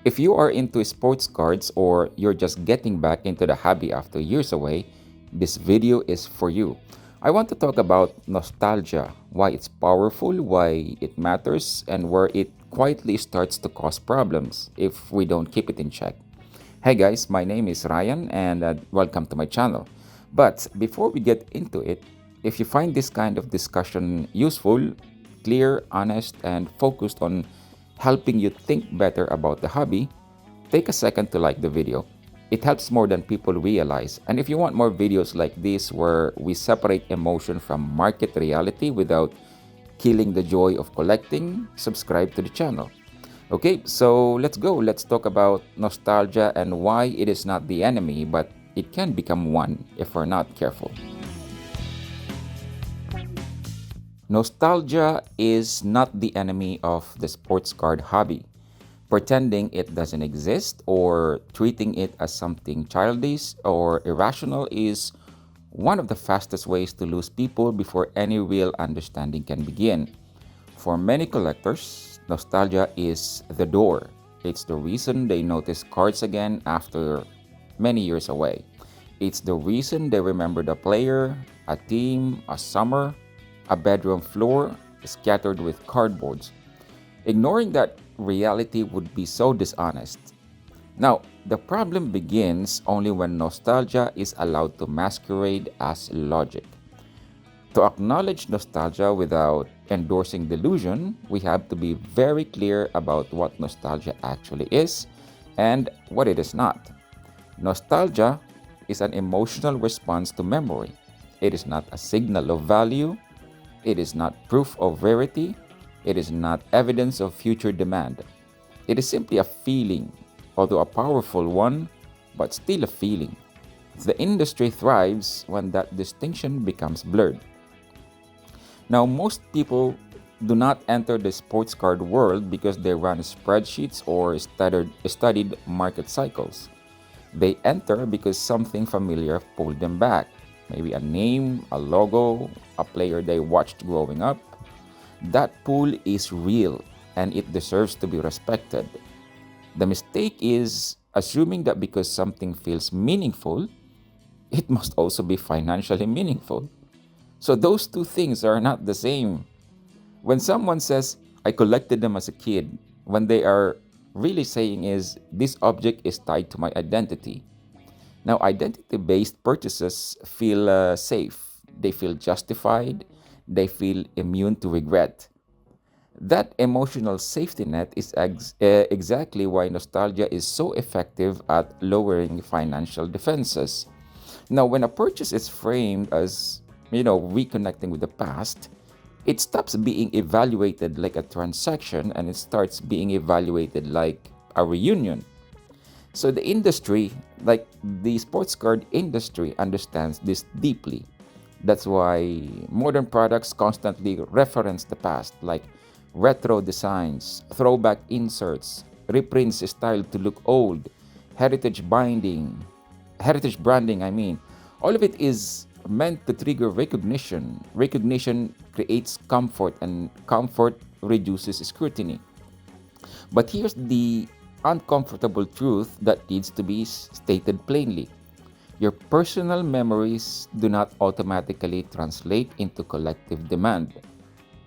If you are into sports cards or you're just getting back into the hobby after years away, this video is for you. I want to talk about nostalgia, why it's powerful, why it matters, and where it quietly starts to cause problems if we don't keep it in check. Hey guys, my name is Ryan and welcome to my channel. But before we get into it, if you find this kind of discussion useful, clear, honest, and focused on helping you think better about the hobby, take a second to like the video. It helps more than people realize. And if you want more videos like this where we separate emotion from market reality without killing the joy of collecting, subscribe to the channel. Okay, so let's go. Let's talk about nostalgia and why it is not the enemy, but it can become one if we're not careful. Nostalgia is not the enemy of the sports card hobby. Pretending it doesn't exist or treating it as something childish or irrational is one of the fastest ways to lose people before any real understanding can begin. For many collectors, nostalgia is the door. It's the reason they notice cards again after many years away. It's the reason they remember the player, a team, a summer, a bedroom floor scattered with cardboards. Ignoring that reality would be so dishonest. Now, the problem begins only when nostalgia is allowed to masquerade as logic. To acknowledge nostalgia without endorsing delusion, we have to be very clear about what nostalgia actually is and what it is not. Nostalgia is an emotional response to memory. It is not a signal of value. It is not proof of rarity. It is not evidence of future demand. It is simply a feeling, although a powerful one, but still a feeling. The industry thrives when that distinction becomes blurred. Now, most people do not enter the sports card world because they run spreadsheets or studied market cycles. They enter because something familiar pulled them back. Maybe a name, a logo, a player they watched growing up. That pull is real and it deserves to be respected. The mistake is assuming that because something feels meaningful, it must also be financially meaningful. So those two things are not the same. When someone says, I collected them as a kid, when they are really saying is, this object is tied to my identity. Now, identity based purchases feel safe, they feel justified, they feel immune to regret. That emotional safety net is exactly why nostalgia is so effective at lowering financial defenses. Now, when a purchase is framed as, reconnecting with the past, it stops being evaluated like a transaction and it starts being evaluated like a reunion. So the industry, like the sports card industry, understands this deeply. That's why modern products constantly reference the past, like retro designs, throwback inserts, reprints styled to look old, heritage binding, heritage branding, I mean. All of it is meant to trigger recognition. Recognition creates comfort, and comfort reduces scrutiny. But here's the uncomfortable truth that needs to be stated plainly. Your personal memories do not automatically translate into collective demand.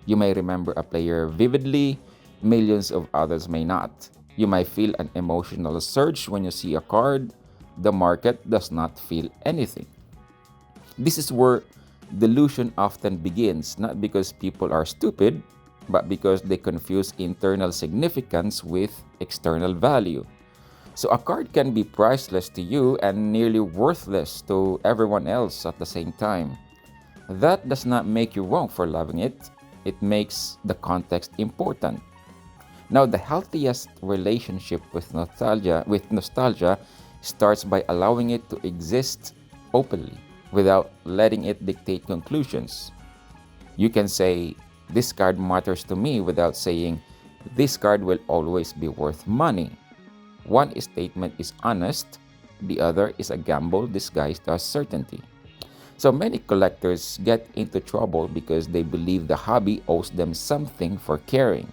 You may remember a player vividly, millions of others may not. You might feel an emotional surge when you see a card. The market does not feel anything. This is where delusion often begins, not because people are stupid, but because they confuse internal significance with external value. So a card can be priceless to you and nearly worthless to everyone else at the same time. That does not make you wrong for loving it. It makes the context important. Now, the healthiest relationship with nostalgia starts by allowing it to exist openly without letting it dictate conclusions. You can say, this card matters to me without saying, this card will always be worth money. One statement is honest, the other is a gamble disguised as certainty. So many collectors get into trouble because they believe the hobby owes them something for caring.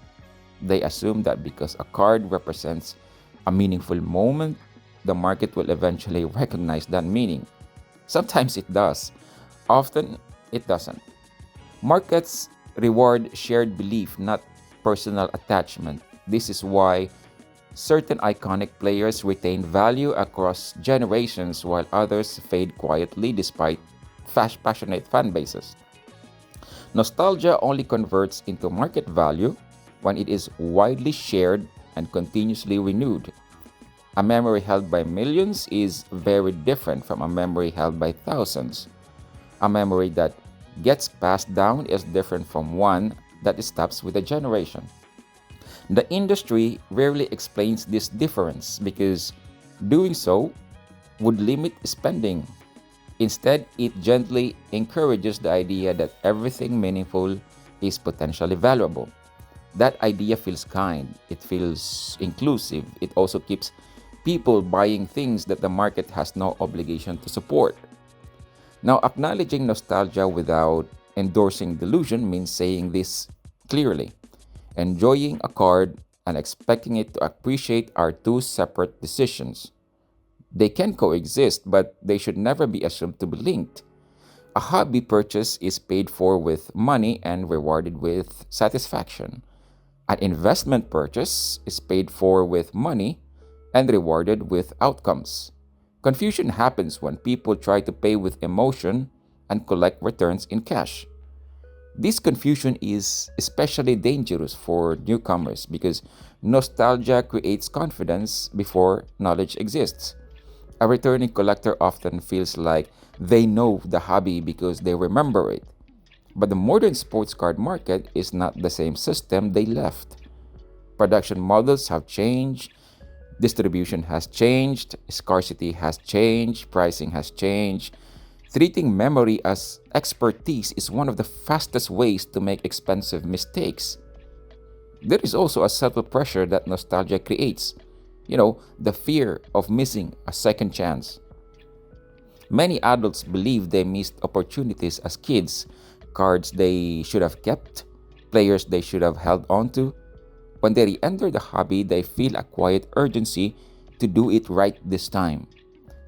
They assume that because a card represents a meaningful moment, the market will eventually recognize that meaning. Sometimes it does, often it doesn't. Markets reward shared belief, not personal attachment. This is why certain iconic players retain value across generations while others fade quietly despite passionate fan bases. Nostalgia only converts into market value when it is widely shared and continuously renewed. A memory held by millions is very different from a memory held by thousands. A memory that gets passed down is different from one that stops with a generation. The industry rarely explains this difference because doing so would limit spending. Instead, it gently encourages the idea that everything meaningful is potentially valuable. That idea feels kind, it feels inclusive, it also keeps people buying things that the market has no obligation to support. Now, acknowledging nostalgia without endorsing delusion means saying this clearly. Enjoying a card and expecting it to appreciate are two separate decisions. They can coexist, but they should never be assumed to be linked. A hobby purchase is paid for with money and rewarded with satisfaction. An investment purchase is paid for with money and rewarded with outcomes. Confusion happens when people try to pay with emotion and collect returns in cash. This confusion is especially dangerous for newcomers because nostalgia creates confidence before knowledge exists. A returning collector often feels like they know the hobby because they remember it. But the modern sports card market is not the same system they left. Production models have changed, distribution has changed, scarcity has changed, pricing has changed. Treating memory as expertise is one of the fastest ways to make expensive mistakes. There is also a subtle pressure that nostalgia creates. The fear of missing a second chance. Many adults believe they missed opportunities as kids, cards they should have kept, players they should have held on to. When they re enter the hobby, they feel a quiet urgency to do it right this time.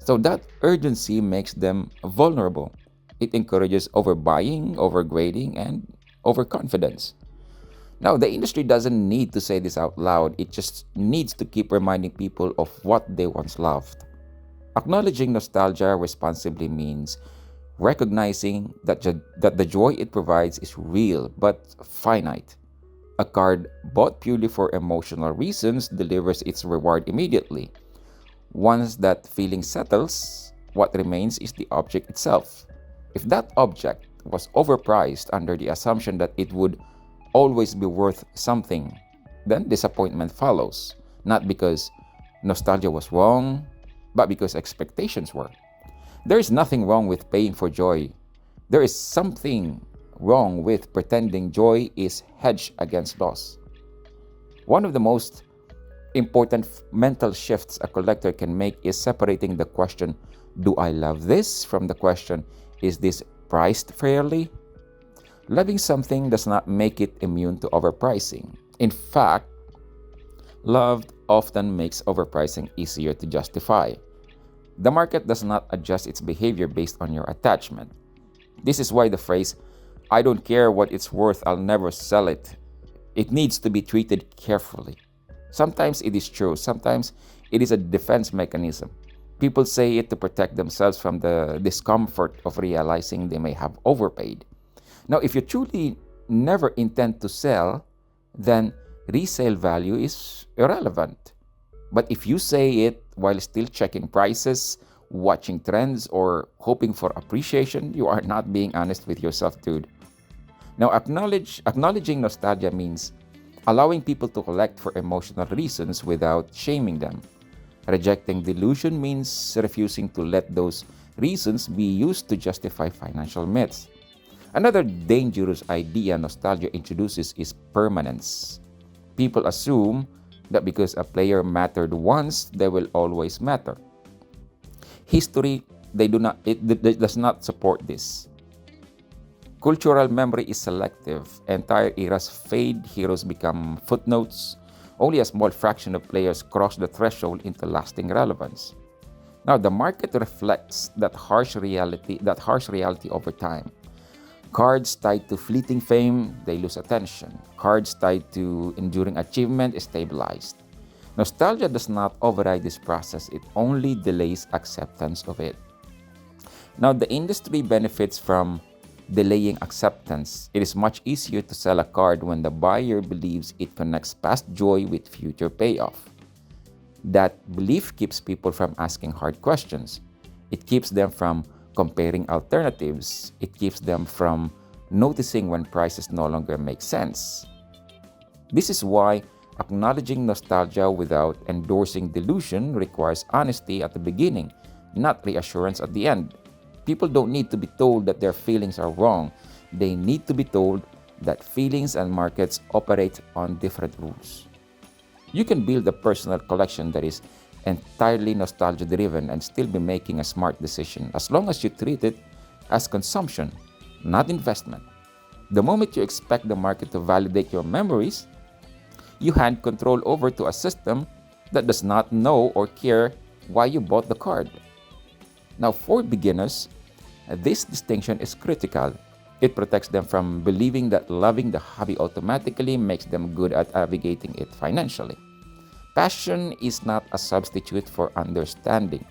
So that urgency makes them vulnerable. It encourages overbuying, overgrading, and overconfidence. Now, the industry doesn't need to say this out loud, it just needs to keep reminding people of what they once loved. Acknowledging nostalgia responsibly means recognizing that the joy it provides is real but finite. A card bought purely for emotional reasons delivers its reward immediately. Once that feeling settles, what remains is the object itself. If that object was overpriced under the assumption that it would always be worth something, then disappointment follows, not because nostalgia was wrong, but because expectations were. There is nothing wrong with paying for joy. There is something wrong with pretending joy is hedged against loss. One of the most important mental shifts a collector can make is separating the question, "Do I love this?" from the question, "Is this priced fairly?" Loving something does not make it immune to overpricing. In fact, love often makes overpricing easier to justify. The market does not adjust its behavior based on your attachment. This is why the phrase, "I don't care what it's worth, I'll never sell it," it needs to be treated carefully. Sometimes it is true, sometimes it is a defense mechanism. People say it to protect themselves from the discomfort of realizing they may have overpaid. Now, if you truly never intend to sell, then resale value is irrelevant. But if you say it while still checking prices, watching trends, or hoping for appreciation, you are not being honest with yourself, dude. Now, acknowledging nostalgia means allowing people to collect for emotional reasons without shaming them. Rejecting delusion means refusing to let those reasons be used to justify financial myths. Another dangerous idea nostalgia introduces is permanence. People assume that because a player mattered once, they will always matter. History it does not support this. Cultural memory is selective. Entire eras fade, heroes become footnotes, Only a small fraction of players cross the threshold into lasting relevance. Now, the market reflects that harsh reality over time. Cards tied to fleeting fame, they lose attention. Cards tied to enduring achievement is stabilized. Nostalgia does not override this process, it only delays acceptance of it. Now, the industry benefits from delaying acceptance. It is much easier to sell a card when the buyer believes it connects past joy with future payoff. That belief keeps people from asking hard questions. It keeps them from comparing alternatives. It keeps them from noticing when prices no longer make sense. This is why acknowledging nostalgia without endorsing delusion requires honesty at the beginning, not reassurance at the end. People don't need to be told that their feelings are wrong. They need to be told that feelings and markets operate on different rules. You can build a personal collection that is entirely nostalgia driven and still be making a smart decision as long as you treat it as consumption, not investment. The moment you expect the market to validate your memories, you hand control over to a system that does not know or care why you bought the card. Now, for beginners, this distinction is critical. It protects them from believing that loving the hobby automatically makes them good at navigating it financially. Passion is not a substitute for understanding.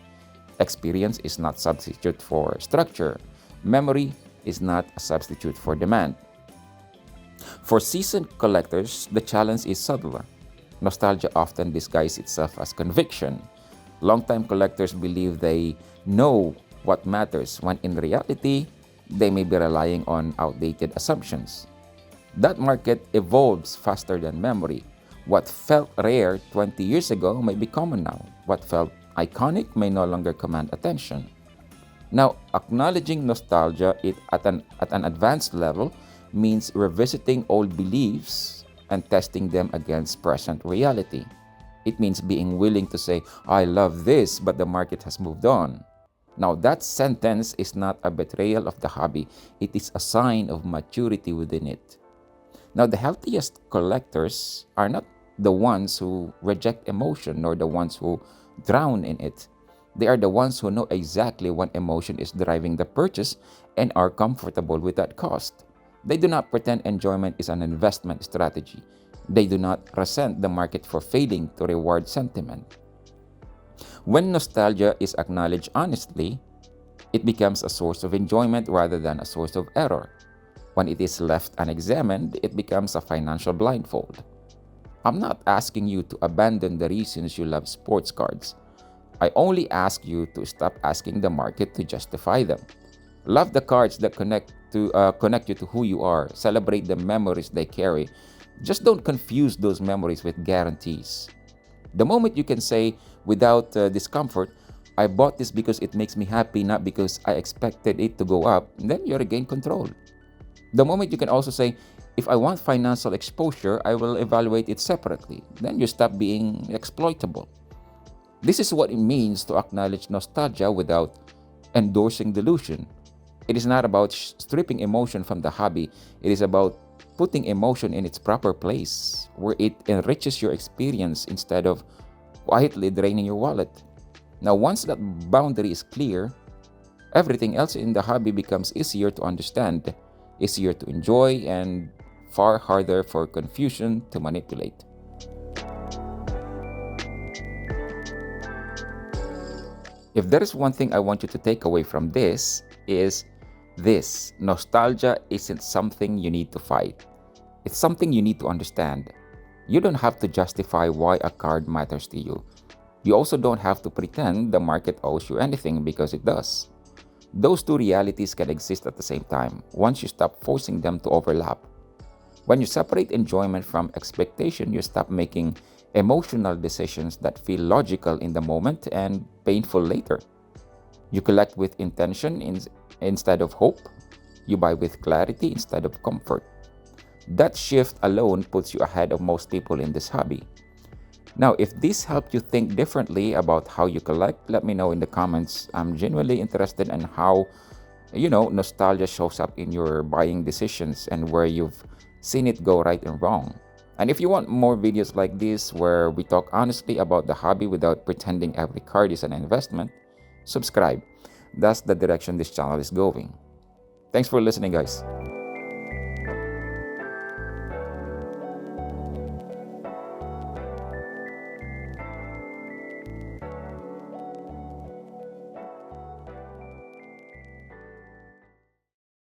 Experience is not substitute for structure. Memory is not a substitute for demand. For seasoned collectors, the challenge is subtler. Nostalgia often disguises itself as conviction. Longtime collectors believe they know what matters, when in reality, they may be relying on outdated assumptions. That market evolves faster than memory. What felt rare 20 years ago may be common now. What felt iconic may no longer command attention. Now, acknowledging nostalgia at an advanced level means revisiting old beliefs and testing them against present reality. It means being willing to say, I love this, but the market has moved on. Now, that sentence is not a betrayal of the hobby, it is a sign of maturity within it. Now, the healthiest collectors are not the ones who reject emotion nor the ones who drown in it. They are the ones who know exactly when emotion is driving the purchase and are comfortable with that cost. They do not pretend enjoyment is an investment strategy. They do not resent the market for failing to reward sentiment. When nostalgia is acknowledged honestly, it becomes a source of enjoyment rather than a source of error. When it is left unexamined, it becomes a financial blindfold. I'm not asking you to abandon the reasons you love sports cards. I only ask you to stop asking the market to justify them. Love the cards that connect you to who you are. Celebrate the memories they carry. Just don't confuse those memories with guarantees. The moment you can say without discomfort, I bought this because it makes me happy, not because I expected it to go up, then you regain control. The moment you can also say, if I want financial exposure, I will evaluate it separately, then you stop being exploitable. This is what it means to acknowledge nostalgia without endorsing delusion. It is not about stripping emotion from the hobby, it is about putting emotion in its proper place, where it enriches your experience instead of quietly draining your wallet. Now, once that boundary is clear, everything else in the hobby becomes easier to understand, easier to enjoy, and far harder for confusion to manipulate. If there is one thing I want you to take away from this, is this: nostalgia isn't something you need to fight. It's something you need to understand. You don't have to justify why a card matters to you. You also don't have to pretend the market owes you anything, because it does. Those two realities can exist at the same time once you stop forcing them to overlap. When you separate enjoyment from expectation, you stop making emotional decisions that feel logical in the moment and painful later. You collect with intention instead of hope. You buy with clarity instead of comfort. That shift alone puts you ahead of most people in this hobby. Now, if this helped you think differently about how you collect, let me know in the comments. I'm genuinely interested in how, nostalgia shows up in your buying decisions and where you've seen it go right and wrong. And if you want more videos like this where we talk honestly about the hobby without pretending every card is an investment, subscribe. That's the direction this channel is going. Thanks for listening, guys.